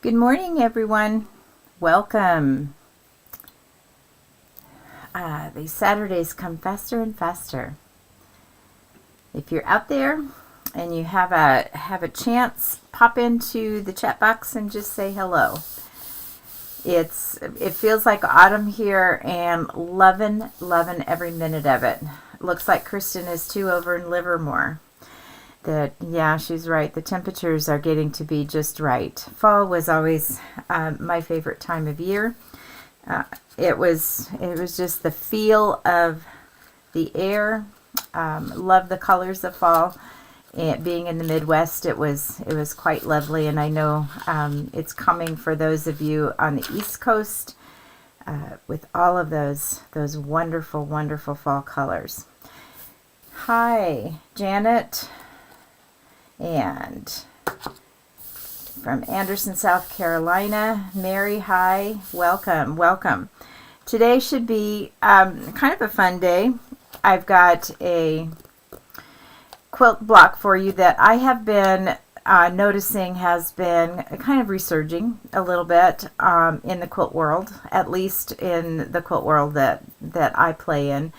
Good morning, everyone. Welcome. These Saturdays come faster and faster. If you're out there and you have a chance, pop into the chat box and just say hello. It feels like autumn here, and loving every minute of it. Looks like Kristen is too over in Livermore. Yeah, she's right. The temperatures are getting to be just right. Fall was always my favorite time of year. It was just the feel of the air. Love the colors of fall. And being in the Midwest, it was quite lovely, and I know it's coming for those of you on the East Coast with all of those wonderful fall colors. Hi, Janet. And from Anderson, South Carolina, Mary, hi, welcome. Today should be kind of a fun day. I've got a quilt block for you that I have been noticing has been kind of resurging a little bit in the quilt world, at least in the quilt world that I play in,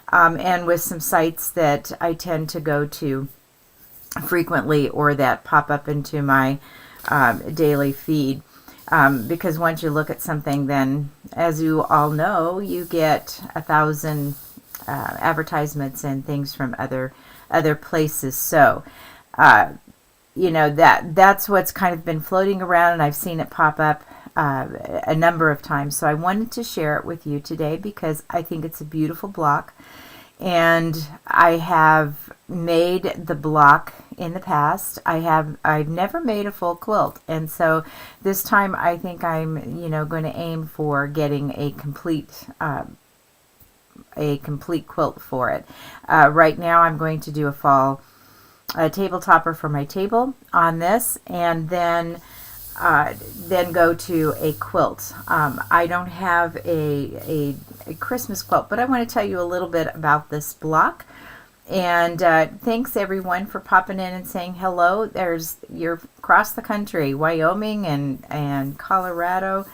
and with some sites that I tend to go to frequently or that pop up into my daily feed, because once you look at something, then as you all know, you get 1,000 advertisements and things from other places. So that's what's kind of been floating around, and I've seen it pop up a number of times. So I wanted to share it with you today because I think it's a beautiful block. And I have made the block in the past. I've never made a full quilt, and so this time I think I'm going to aim for getting a complete quilt for it. Right now I'm going to do a fall table topper for my table on this, and then go to a quilt. I don't have a Christmas quilt, but I want to tell you a little bit about this block. And thanks everyone for popping in and saying hello. You're across the country, Wyoming and Colorado,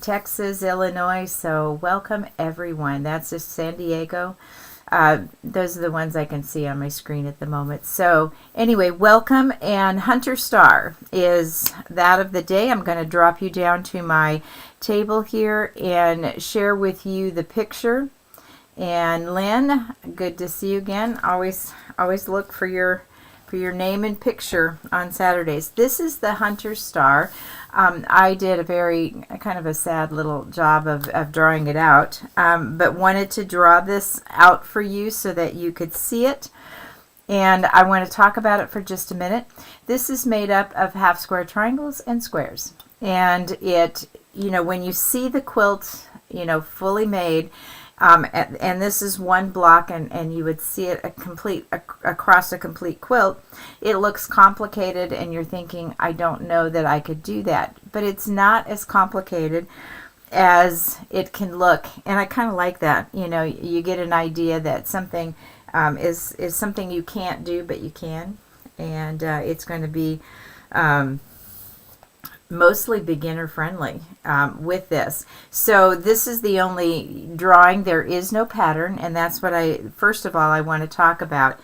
Texas, Illinois. So welcome everyone. That's just San Diego. Those are the ones I can see on my screen at the moment. So anyway, welcome. And Hunter Star is that of the day. I'm going to drop you down to my table here and share with you the picture. And Lynn, good to see you again. Always look for your name and picture on Saturdays. This is the Hunter Star. I did a very kind of a sad little job of drawing it out, but wanted to draw this out for you so that you could see it. And I want to talk about it for just a minute. This is made up of half square triangles and squares. And it, when you see the quilt, fully made, and this is one block, and you would see it across a complete quilt. It looks complicated, and you're thinking, I don't know that I could do that. But it's not as complicated as it can look, and I kind of like that. You get an idea that something is something you can't do, but you can, and it's going to be mostly beginner friendly with this. So this is the only drawing. There is no pattern, and that's what first of all I want to talk about.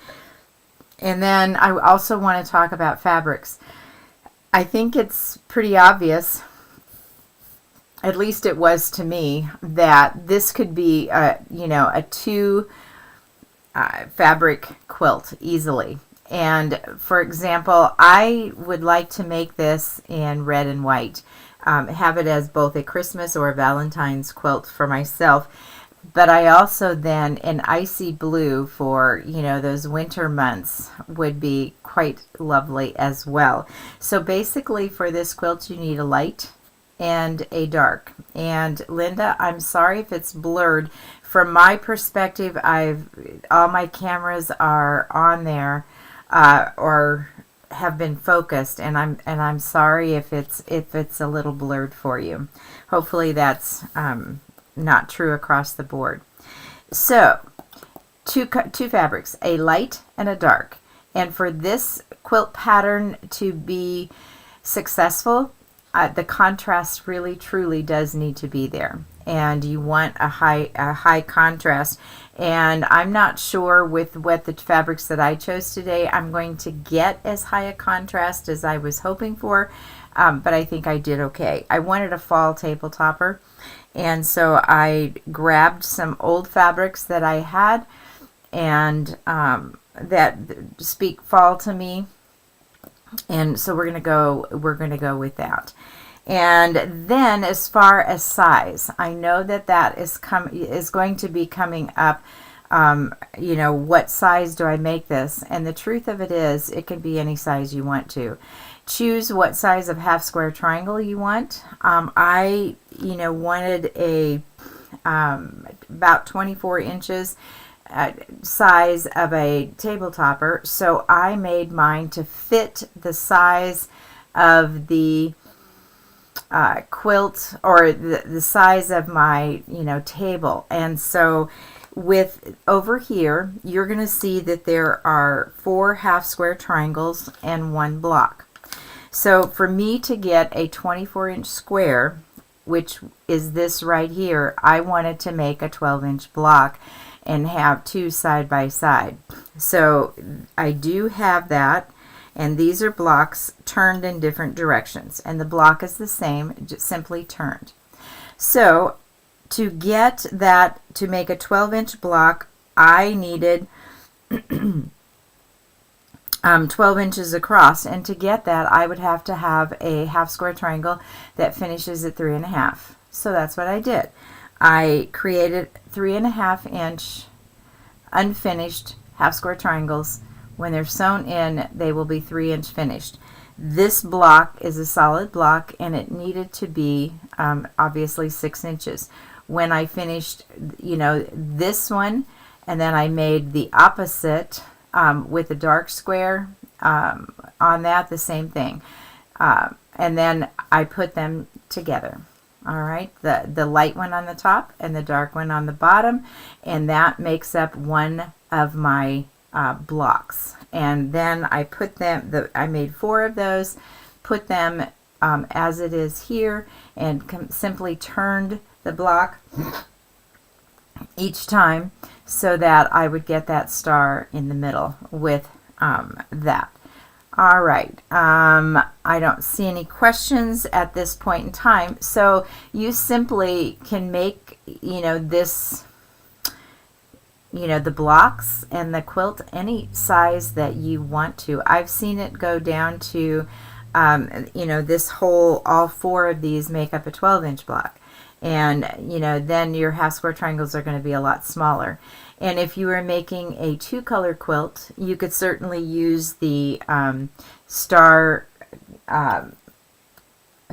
And then I also want to talk about fabrics. I think it's pretty obvious, at least it was to me, that this could be a two fabric quilt easily. And for example, I would like to make this in red and white, have it as both a Christmas or a Valentine's quilt for myself. But I also then, an icy blue for, those winter months would be quite lovely as well. So basically for this quilt, you need a light and a dark. And Linda, I'm sorry if it's blurred. From my perspective, all my cameras are on there. Or have been focused, and I'm sorry if it's a little blurred for you. Hopefully that's not true across the board. So two fabrics, a light and a dark. And for this quilt pattern to be successful, the contrast really truly does need to be there, and you want a high contrast. And I'm not sure with what the fabrics that I chose today I'm going to get as high a contrast as I was hoping for, but I think I did okay. I wanted a fall table topper, and so I grabbed some old fabrics that I had and that speak fall to me, and so we're gonna go with that. And then as far as size, I know that is going to be coming up. You know, what size do I make this? And the truth of it is, it can be any size you want to. Choose what size of half square triangle you want. I, you know, wanted a about 24 inches size of a table topper, so I made mine to fit the size of the quilt, or the size of my, you know, table. And so with over here, you're going to see that there are 4 half square triangles and 1 block. So for me to get a 24-inch square, which is this right here, I wanted to make a 12-inch block and have 2 side by side. So I do have that, and these are blocks turned in different directions, and the block is the same, just simply turned. So to get that, to make a 12-inch block, I needed 12 inches across, and to get that I would have to have a half square triangle that finishes at 3.5. So that's what I did. I created 3.5 inch unfinished half square triangles. When they're sewn in, they will be 3-inch finished. This block is a solid block, and it needed to be obviously 6 inches. When I finished, you know, this one, and then I made the opposite with a dark square on that, the same thing. And then I put them together. All right, the light one on the top and the dark one on the bottom, and that makes up one of my blocks. And then I put them, I made 4 of those, put them as it is here, and simply turned the block each time so that I would get that star in the middle with that. All right, I don't see any questions at this point in time, so you simply can make, you know, this, you know, the blocks and the quilt any size that you want to. I've seen it go down to, you know, this whole, all 4 of these make up a 12-inch block. And, you know, then your half square triangles are going to be a lot smaller. And if you were making a 2-color quilt, you could certainly use the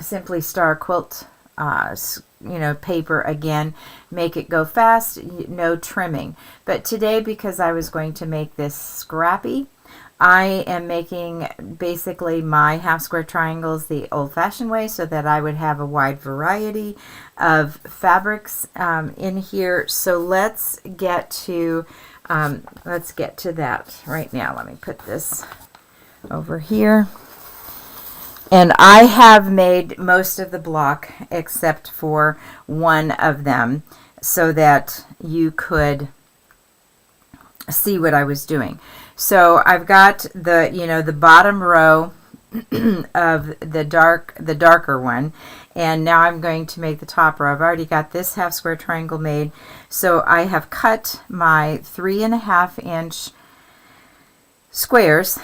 Simply Star quilt, you know, paper again. Make it go fast, no trimming. But today, because I was going to make this scrappy, I am making basically my half square triangles the old-fashioned way, so that I would have a wide variety of fabrics in here. So let's get to that right now. Let me put this over here. And I have made most of the block except for one of them, so that you could see what I was doing. So I've got the, you know, the bottom row of the darker one, and now I'm going to make the top row. I've already got this half square triangle made, so I have cut my 3.5 inch squares,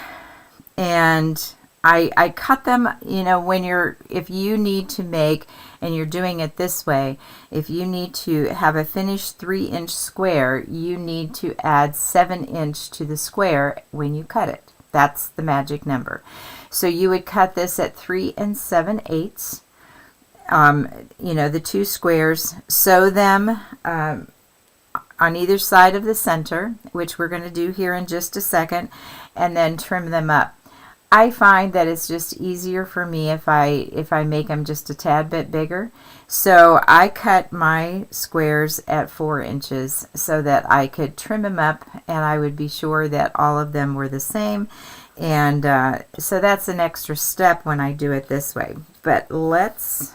and I cut them, you know, when if you need to make, and you're doing it this way, if you need to have a finished 3-inch square, you need to add 7 inch to the square when you cut it. That's the magic number. So you would cut this at 3 7/8, you know, the 2 squares, sew them on either side of the center, which we're going to do here in just a second, and then trim them up. I find that it's just easier for me if I make them just a tad bit bigger. So I cut my squares at 4 inches so that I could trim them up, and I would be sure that all of them were the same. And so that's an extra step when I do it this way. But let's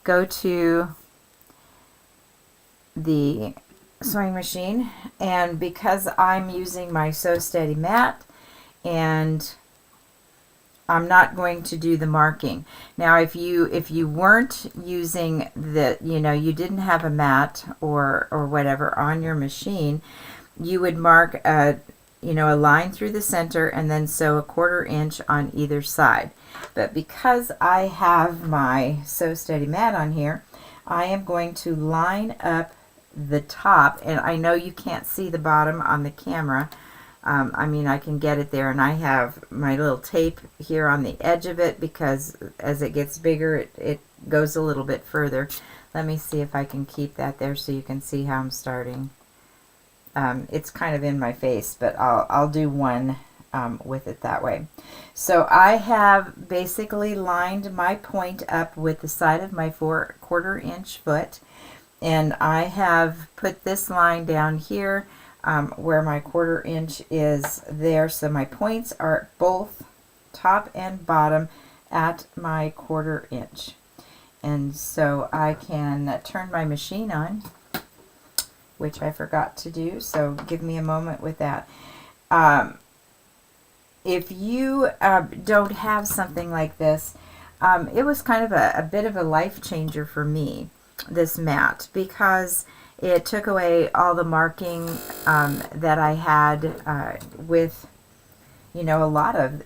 go to the sewing machine, and because I'm using my Sew Steady mat, and I'm not going to do the marking. Now if you weren't using the, you didn't have a mat or whatever on your machine, you would mark a line through the center and then sew a 1/4 inch on either side. But because I have my Sew Steady mat on here, I am going to line up the top, and I know you can't see the bottom on the camera. I mean, I can get it there, and I have my little tape here on the edge of it because as it gets bigger, it goes a little bit further. Let me see if I can keep that there so you can see how I'm starting. It's kind of in my face, but I'll do one with it that way. So I have basically lined my point up with the side of my 1/4 inch foot, and I have put this line down here where my 1/4 inch is there. So my points are both top and bottom at my 1/4 inch. And so I can turn my machine on, which I forgot to do, so give me a moment with that. If you don't have something like this, it was kind of a bit of a life changer for me, this mat, because it took away all the marking that I had with a lot of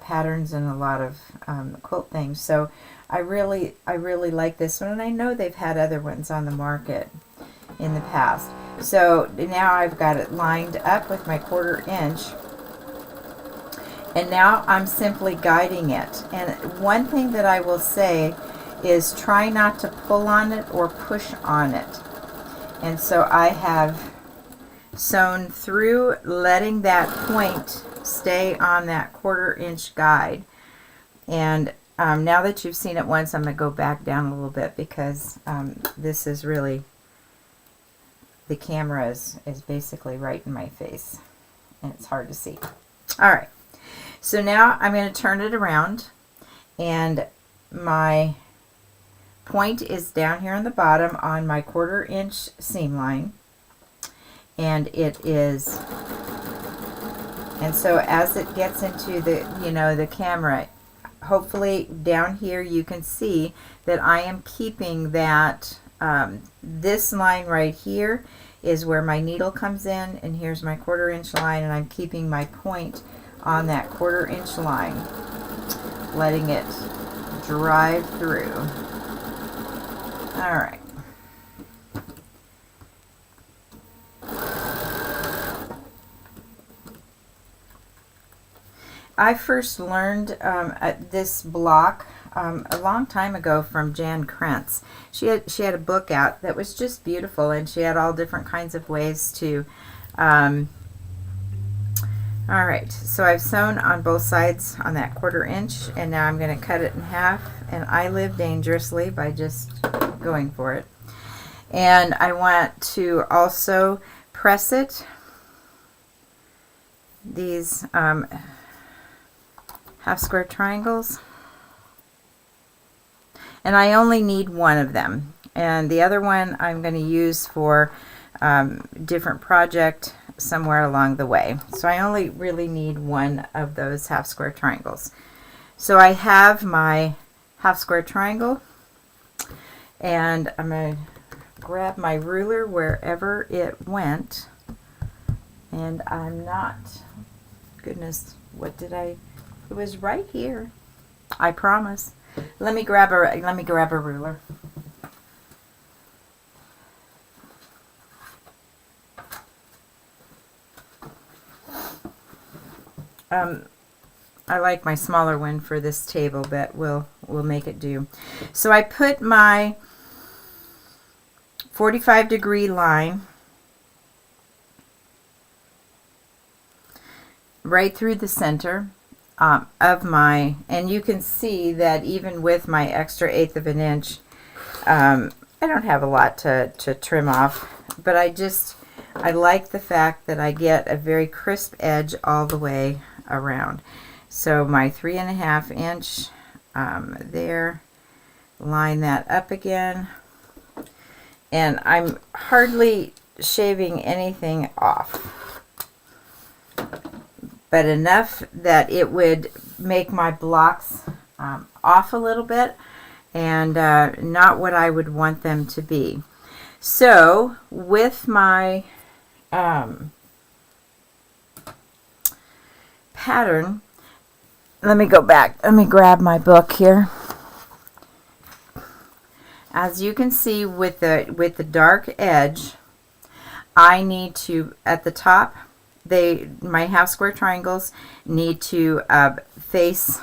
patterns and a lot of quilt things. So I really like this one, and I know they've had other ones on the market in the past. So now I've got it lined up with my 1/4 inch, and now I'm simply guiding it. And one thing that I will say is try not to pull on it or push on it. And so I have sewn through, letting that point stay on that 1/4 inch guide. And now that you've seen it once, I'm going to go back down a little bit because this is really, the camera is basically right in my face and it's hard to see. Alright, so now I'm going to turn it around, and my point is down here on the bottom on my 1/4 inch seam line, and so as it gets into the the camera, hopefully down here you can see that I am keeping that this line right here is where my needle comes in, and here's my 1/4 inch line, and I'm keeping my point on that 1/4 inch line, letting it drive through. All right. I first learned this block a long time ago from Jan Krentz. She had a book out that was just beautiful, and she had all different kinds of ways to. All right, so I've sewn on both sides on that 1/4 inch, and now I'm going to cut it in half, and I live dangerously by just going for it. And I want to also press it, these half square triangles, and I only need one of them, and the other one I'm going to use for different project somewhere along the way. So I only really need one of those half square triangles. So I have my half square triangle, and I'm going to grab my ruler wherever it went, and I'm not, goodness, what did I, it was right here, I promise. Let me grab a ruler. I like my smaller one for this table, but we'll make it do. So I put my 45-degree line right through the center, of my, and you can see that even with my extra 1/8 of an inch, I don't have a lot to trim off, but I like the fact that I get a very crisp edge all the way around. So my 3.5 inch there, line that up again, and I'm hardly shaving anything off, but enough that it would make my blocks off a little bit, and not what I would want them to be. So with my pattern, let me go back. Let me grab my book here. As you can see, with the dark edge, I need to, at the top, my half square triangles need to face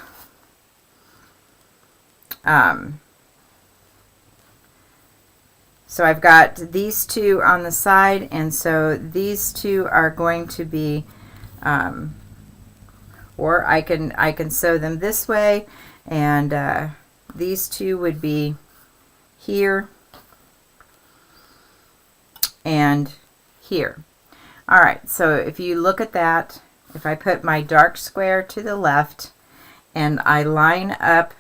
so I've got these two on the side, and so these two are going to be, or I can sew them this way, and these two would be here and here. All right, so if you look at that, if I put my dark square to the left and I line up,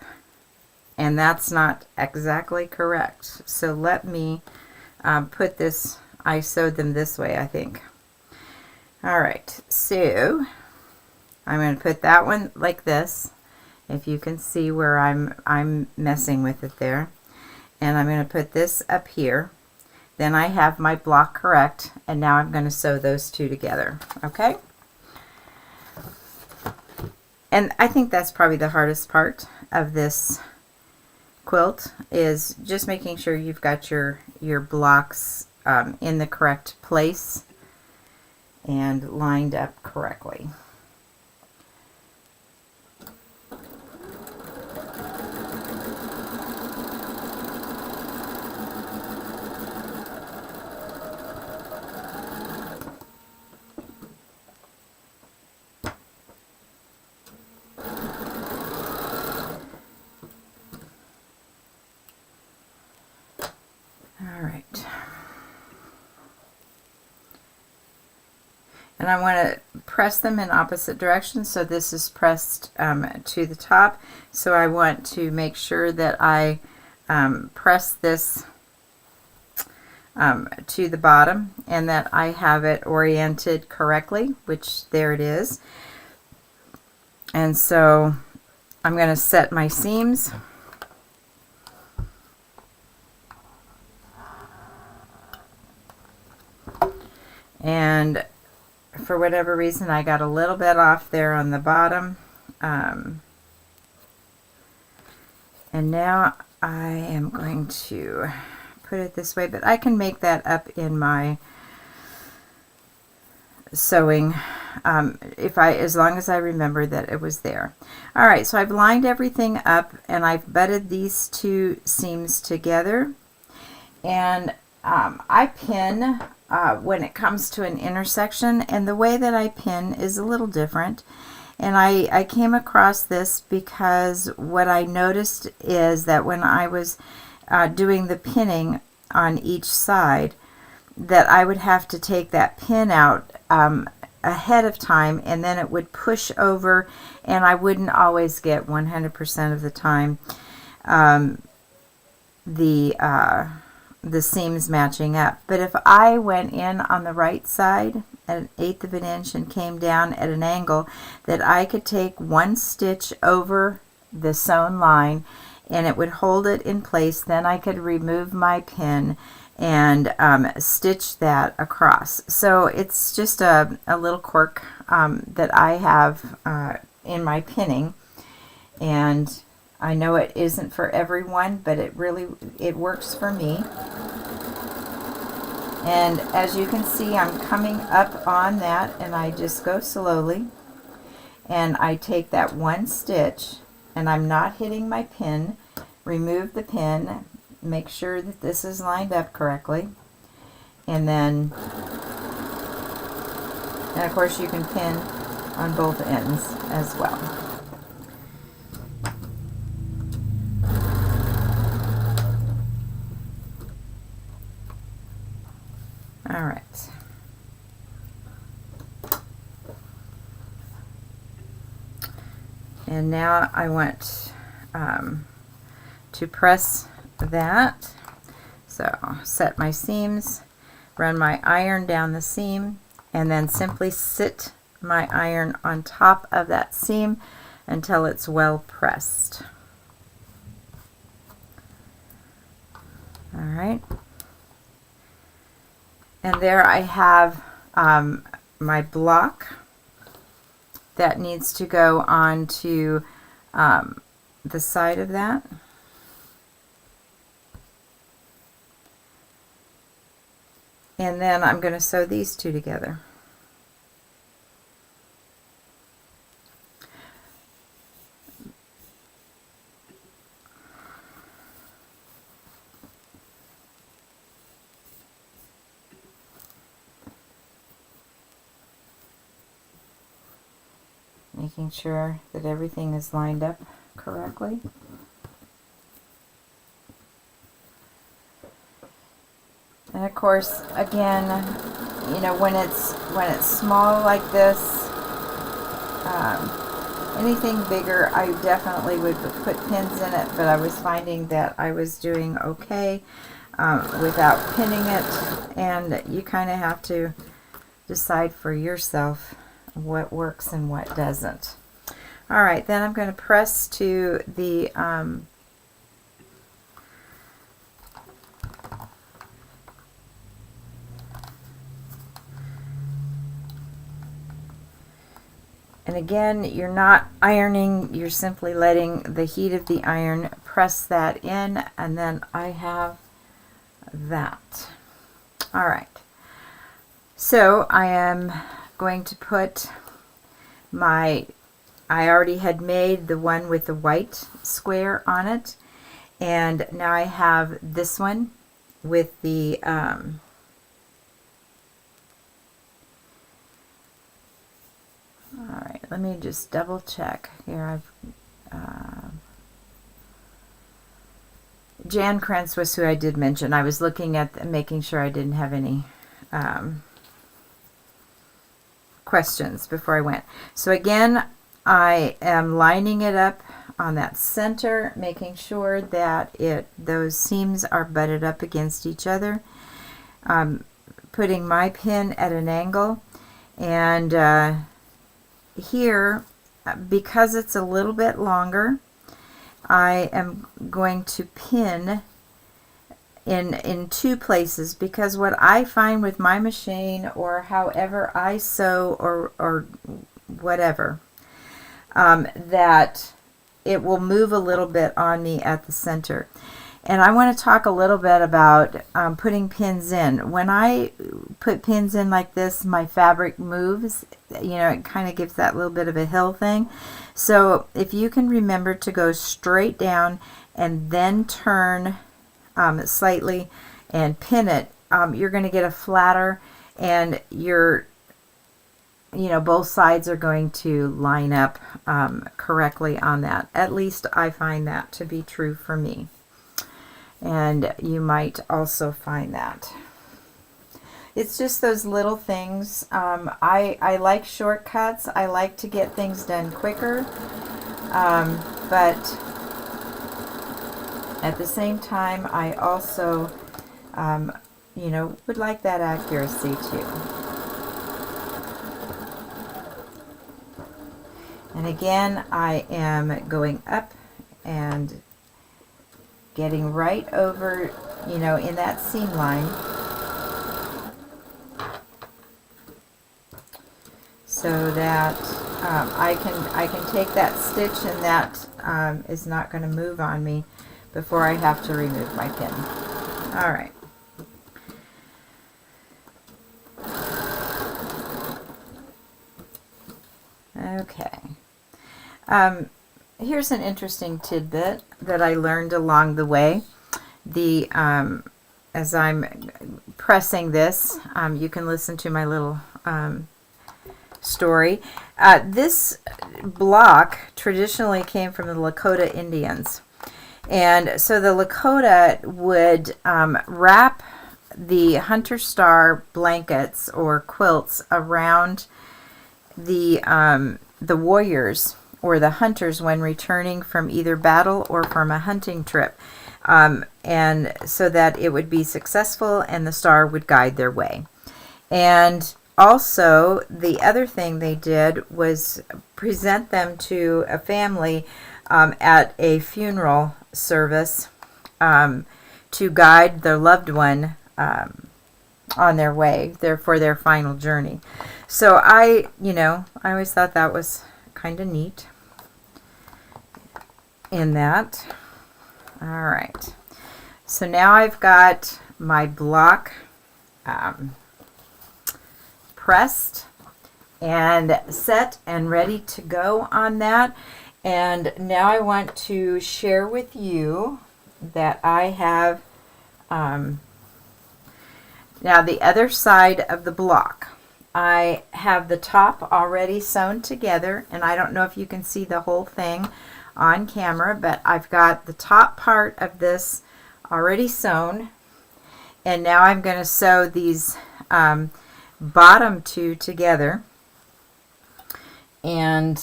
and that's not exactly correct. So let me put this, I sewed them this way, I think. All right, so I'm going to put that one like this, if you can see where I'm messing with it there. And I'm going to put this up here. Then I have my block correct, and now I'm going to sew those two together, okay? And I think that's probably the hardest part of this quilt, is just making sure you've got your blocks in the correct place and lined up correctly. And I want to press them in opposite directions, so this is pressed to the top. So I want to make sure that I press this to the bottom, and that I have it oriented correctly, which there it is. And so I'm going to set my seams. And for whatever reason, I got a little bit off there on the bottom. And now I am going to put it this way, but I can make that up in my sewing as long as I remember that it was there. All right, so I've lined everything up, and I've butted these two seams together, and I pin when it comes to an intersection, and the way that I pin is a little different. And I came across this because what I noticed is that when I was doing the pinning on each side, that I would have to take that pin out ahead of time, and then it would push over, and I wouldn't always get 100% of the time the seams matching up. But if I went in on the right side at 1/8 of an inch and came down at an angle, that I could take one stitch over the sewn line and it would hold it in place, then I could remove my pin and stitch that across. So it's just a little quirk that I have in my pinning, and I know it isn't for everyone, but it works for me. And as you can see, I'm coming up on that, and I just go slowly, and I take that one stitch, and I'm not hitting my pin, remove the pin, make sure that this is lined up correctly, and then, and of course you can pin on both ends as well. All right. And now I want to press that. So set my seams, run my iron down the seam, and then simply sit my iron on top of that seam until it's well pressed. All right. And there I have my block that needs to go onto the side of that. And then I'm going to sew these two together. Making sure that everything is lined up correctly. And of course, again, you know, when it's small like this, anything bigger, I definitely would put pins in it. But I was finding that I was doing okay without pinning it, and you kind of have to decide for yourself what works and what doesn't. All right, then I'm going to press to the and again, you're not ironing, you're simply letting the heat of the iron press that in, and then I have that. All right, so I am going to put my, I already had made the one with the white square on it, and now I have this one with the all right, let me just double check here. Jan Krentz was who I did mention. I was looking at making sure I didn't have any questions before I went. So again, I am lining it up on that center, making sure that those seams are butted up against each other. Putting my pin at an angle, and here, because it's a little bit longer, I am going to pin in two places, because what I find with my machine, or however I sew, or whatever, that it will move a little bit on me at the center. And I want to talk a little bit about putting pins in. When I put pins in like this, my fabric moves. You know, it kind of gives that little bit of a hill thing. So if you can remember to go straight down and then turn slightly and pin it, you're going to get a flatter, and you know, both sides are going to line up correctly on that. At least I find that to be true for me, and you might also find that. It's just those little things. I like shortcuts. I like to get things done quicker, but at the same time, I also, you know, would like that accuracy too. And again, I am going up and getting right over, you know, in that seam line, so that I can take that stitch, and that is not going to move on me before I have to remove my pin. All right. Okay. Here's an interesting tidbit that I learned along the way. As I'm pressing this, you can listen to my little story. This block traditionally came from the Lakota Indians. And so the Lakota would wrap the hunter star blankets or quilts around the warriors or the hunters when returning from either battle or from a hunting trip, and so that it would be successful and the star would guide their way. And also, the other thing they did was present them to a family at a funeral service to guide their loved one on their way for their final journey. So I always thought that was kind of neat in that. All right. So now I've got my block pressed and set and ready to go on that. And now I want to share with you that I have now the other side of the block. I have the top already sewn together, and I don't know if you can see the whole thing on camera, but I've got the top part of this already sewn, and now I'm going to sew these bottom two together. And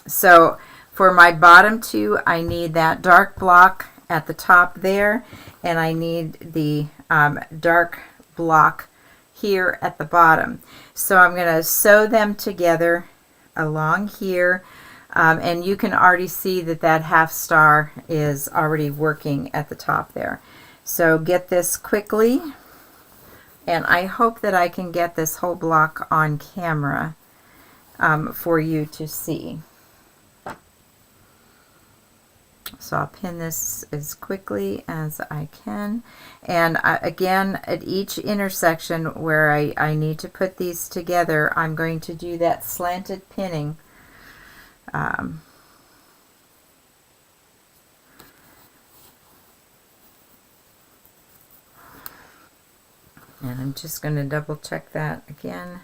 so for my bottom two, I need that dark block at the top there, and I need the dark block here at the bottom. So I'm going to sew them together along here, and you can already see that that half star is already working at the top there. So get this quickly, and I hope that I can get this whole block on camera for you to see. So I'll pin this as quickly as I can, and again, at each intersection where I need to put these together, I'm going to do that slanted pinning. And I'm just going to double check that again.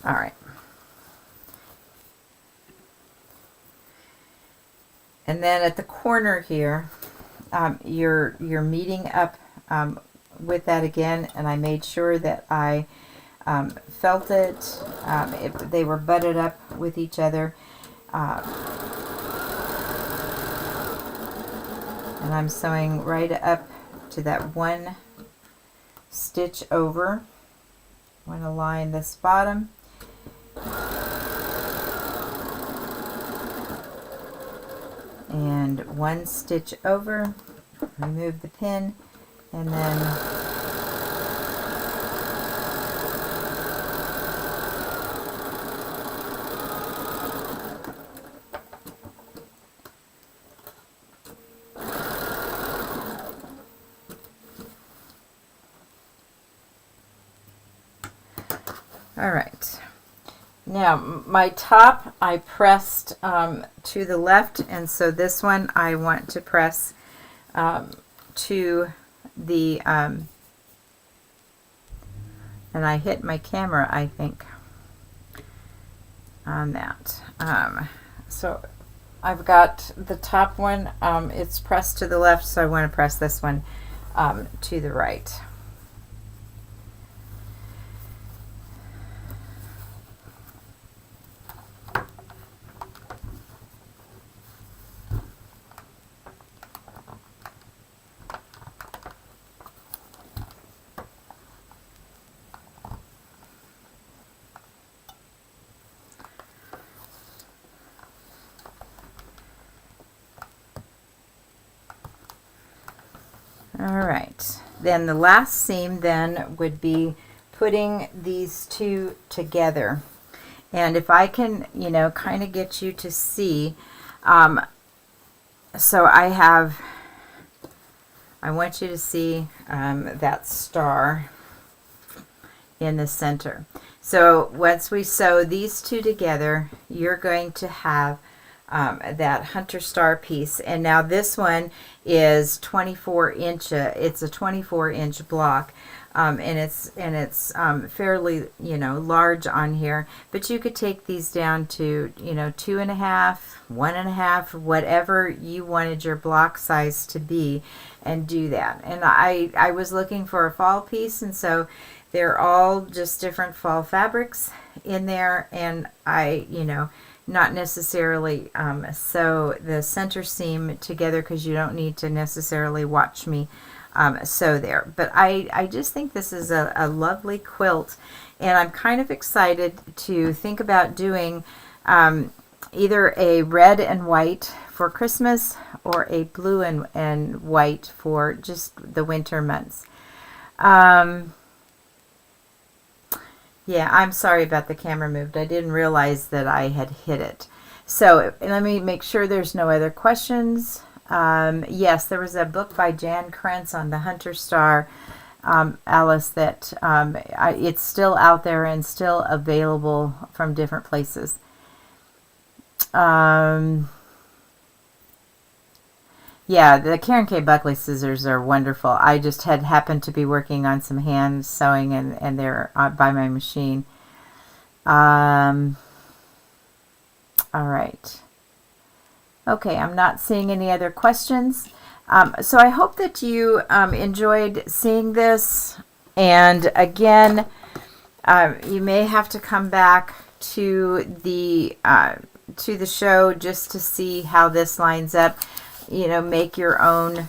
All right. And then at the corner here, you're meeting up with that again, and I made sure that I felt it. They were butted up with each other. And I'm sewing right up to that one stitch over. I want to line this bottom. And one stitch over, remove the pin, and then all right. Now my top I pressed to the left, and so this one I want to press to the and I hit my camera, I think, on that. So I've got the top one, it's pressed to the left, so I want to press this one to the right. All right, then the last seam then would be putting these two together. And if I can, kind of get you to see, so I want you to see that star in the center. So once we sew these two together, you're going to have that hunter star piece. And now this one is 24 inch. It's a 24-inch block. it's fairly, you know, large on here, but you could take these down to, you know, 2.5, 1.5, whatever you wanted your block size to be, and do that. And I was looking for a fall piece, and so they're all just different fall fabrics in there, and I, you know, not necessarily sew the center seam together, because you don't need to necessarily watch me sew there. But I just think this is a lovely quilt, and I'm kind of excited to think about doing either a red and white for Christmas, or a blue and white for just the winter months. Yeah, I'm sorry about the camera moved. I didn't realize that I had hit it. So let me make sure there's no other questions. Yes, there was a book by Jan Krentz on the Hunter Star, Alice, that it's still out there and still available from different places. Yeah, the Karen K. Buckley scissors are wonderful. I just had happened to be working on some hand sewing, and they're by my machine. All right. Okay, I'm not seeing any other questions. So I hope that you enjoyed seeing this. And again, you may have to come back to the show just to see how this lines up. You know, make your own,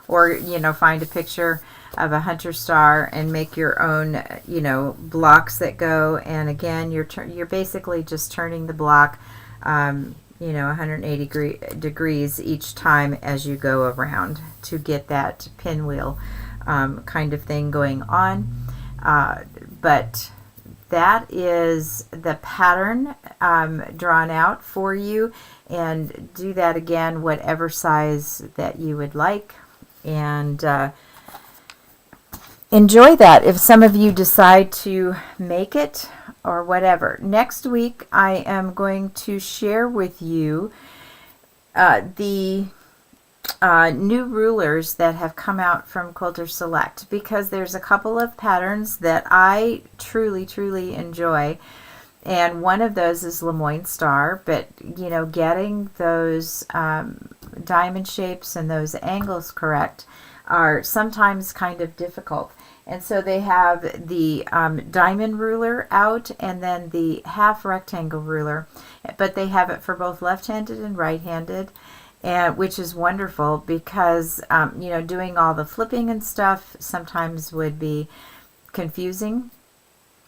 or, you know, find a picture of a Hunter Star and make your own, you know, blocks that go. And again, you're basically just turning the block, you know, 180 degrees each time as you go around to get that pinwheel kind of thing going on. But that is the pattern drawn out for you, and do that again whatever size that you would like, and enjoy that if some of you decide to make it or whatever. Next week I am going to share with you the new rulers that have come out from Quilter Select, because there's a couple of patterns that I truly enjoy, and one of those is Lemoyne Star. But you know, getting those diamond shapes and those angles correct are sometimes kind of difficult, and so they have the diamond ruler out, and then the half rectangle ruler, but they have it for both left-handed and right-handed. And which is wonderful, because you know, doing all the flipping and stuff sometimes would be confusing,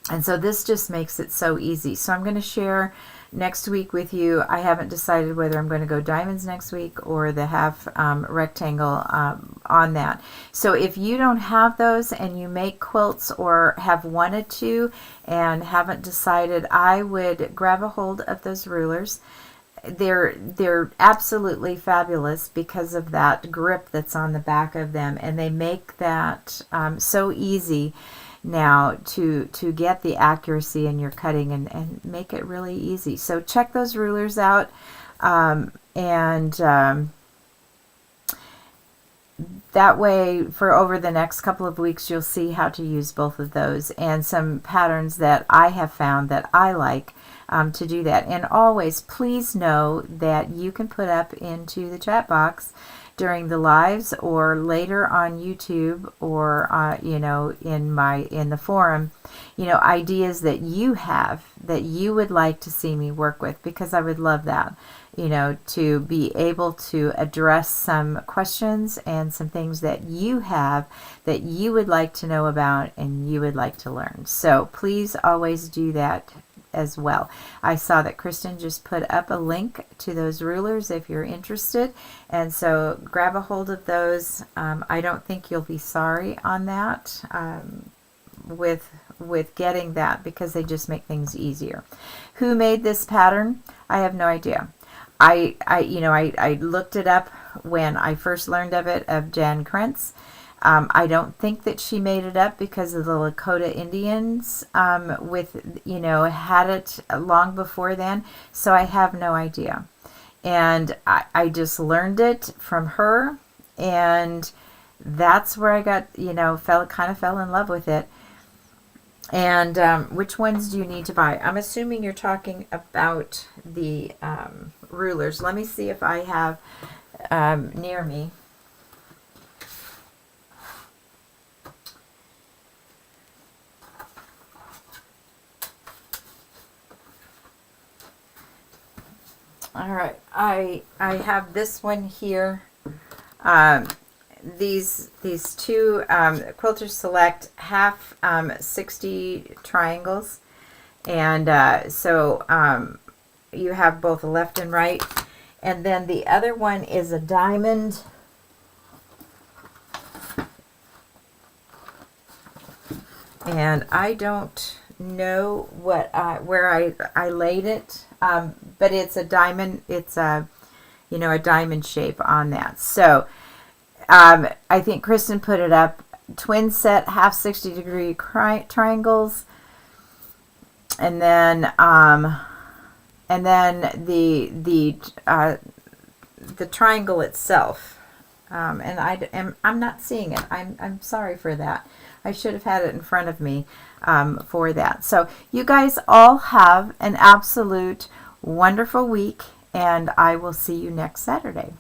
and so this just makes it so easy. So I'm going to share next week with you. I haven't decided whether I'm going to go diamonds next week or the half rectangle on that. So if you don't have those and you make quilts or have wanted to and haven't decided, I would grab a hold of those rulers. They're absolutely fabulous because of that grip that's on the back of them, and they make that so easy now to get the accuracy in your cutting, and make it really easy. So check those rulers out, and that way, for over the next couple of weeks, you'll see how to use both of those, and some patterns that I have found that I like to do that. And always, please know that you can put up into the chat box during the lives or later on YouTube, or you know, in the forum, you know, ideas that you have that you would like to see me work with, because I would love that, you know, to be able to address some questions and some things that you have that you would like to know about and you would like to learn. So please always do that as well. I saw that Kristen just put up a link to those rulers if you're interested, and so grab a hold of those. I don't think you'll be sorry on that, with getting that, because they just make things easier. Who made this pattern? I have no idea. I looked it up when I first learned of it, of Jan Krentz. I don't think that she made it up, because of the Lakota Indians had it long before then. So I have no idea. And I just learned it from her, and that's where I got, kind of fell in love with it. And which ones do you need to buy? I'm assuming you're talking about the rulers. Let me see if I have near me. All right, I have this one here. These two Quilters Select half 60 triangles, and so you have both left and right, and then the other one is a diamond. And I don't know where I laid it, but it's a diamond. It's a diamond shape on that. So I think Kristen put it up. Twin set half 60-degree triangles, and then the triangle itself. And I'm not seeing it. I'm sorry for that. I should have had it in front of me for that. So you guys all have an absolute wonderful week, and I will see you next Saturday.